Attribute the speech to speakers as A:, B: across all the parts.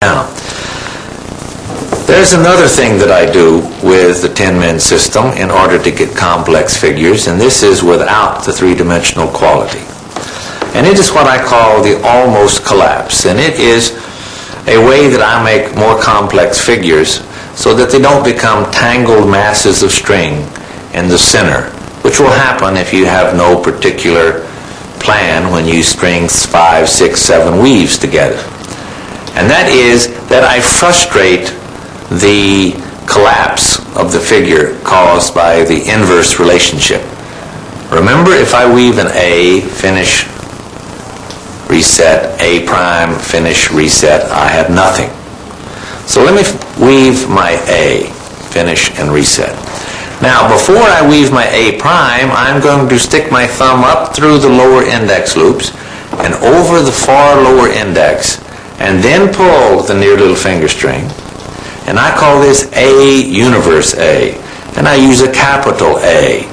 A: Now, there's another thing that I do with the 10-men system in order to get complex figures, and this is without the three-dimensional quality. And it is what I call the almost collapse, and it is a way that I make more complex figures so that they don't become tangled masses of string in the center, which will happen if you have no particular plan when you string 5, 6, 7 weaves together. And that is that I frustrate the collapse of the figure caused by the inverse relationship. Remember, if I weave an A, finish, reset, A prime, finish, reset, I have nothing. So let me weave my A, finish, and reset. Now, before I weave my A prime, I'm going to stick my thumb up through the lower index loops and over the far lower index, and then pull the near little finger string. And I call this A universe A. And I use a capital A.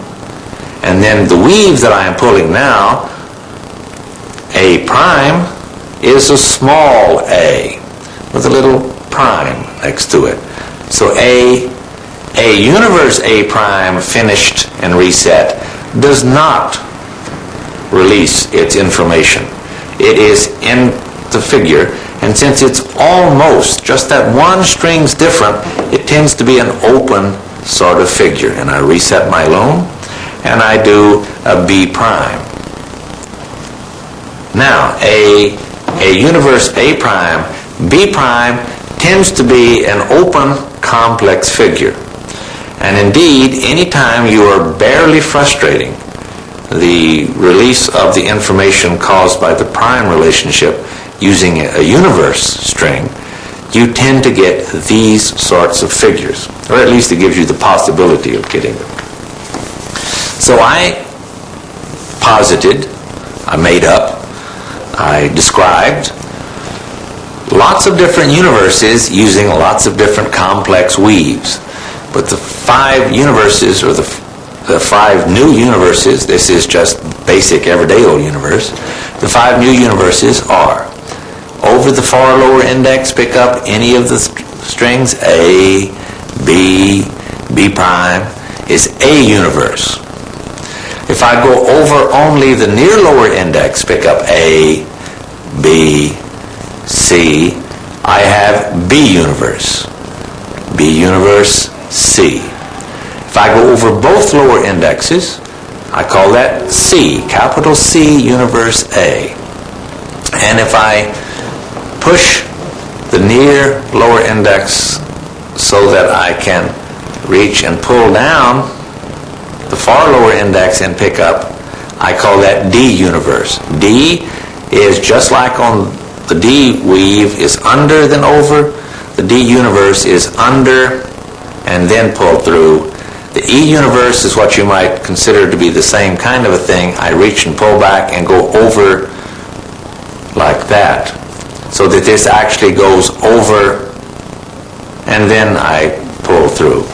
A: And then the weave that I am pulling now, A prime, is a small a with a little prime next to it. So A universe A prime finished and reset does not release its information. It is in the figure, and since it's almost just that one string's different, it tends to be an open sort of figure. And I reset my loom, and I do a B prime. Now, a universe A prime, B prime tends to be an open complex figure. And indeed, anytime you are barely frustrating the release of the information caused by the prime relationship using a universe string, you tend to get these sorts of figures, or at least it gives you the possibility of getting them. So I posited, I made up, I described lots of different universes using lots of different complex weaves. But the 5 universes, or the 5 new universes, this is just basic everyday old universe, the 5 new universes are: over the far lower index, pick up any of the strings, A, B, B prime, is A universe. If I go over only the near lower index, pick up A, B, C, I have B universe. B universe, C. If I go over both lower indexes, I call that C, capital C universe A. And if I push the near lower index so that I can reach and pull down the far lower index and pick up, I call that D universe. D is just like on the D weave is under then over. The D universe is under and then pull through. The E universe is what you might consider to be the same kind of a thing. I reach and pull back and go over like that, so that this actually goes over and then I pull through.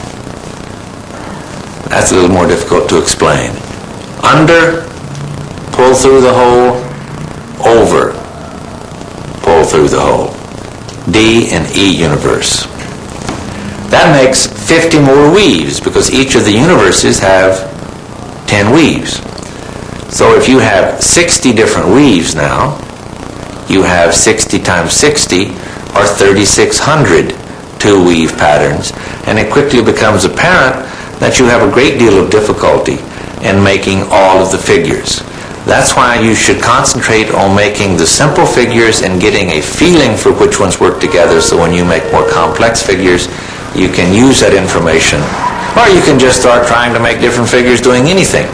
A: That's a little more difficult to explain. Under, pull through the hole, over, pull through the hole. D and E universe. That makes 50 more weaves because each of the universes have 10 weaves. So if you have 60 different weaves now, you have 60 times 60 or 3,600 two-weave patterns, and it quickly becomes apparent that you have a great deal of difficulty in making all of the figures. That's why you should concentrate on making the simple figures and getting a feeling for which ones work together, so when you make more complex figures, you can use that information. Or you can just start trying to make different figures doing anything.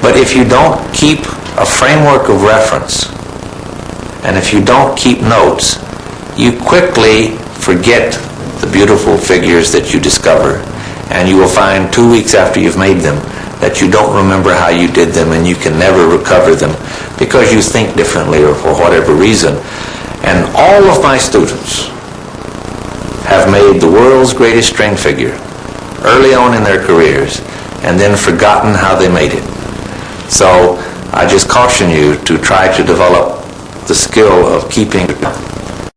A: But if you don't keep a framework of reference, and if you don't keep notes, you quickly forget the beautiful figures that you discover, and you will find 2 weeks after you've made them that you don't remember how you did them, and you can never recover them because you think differently or for whatever reason. And all of my students have made the world's greatest string figure early on in their careers and then forgotten how they made it. So I just caution you to try to develop the skill of keeping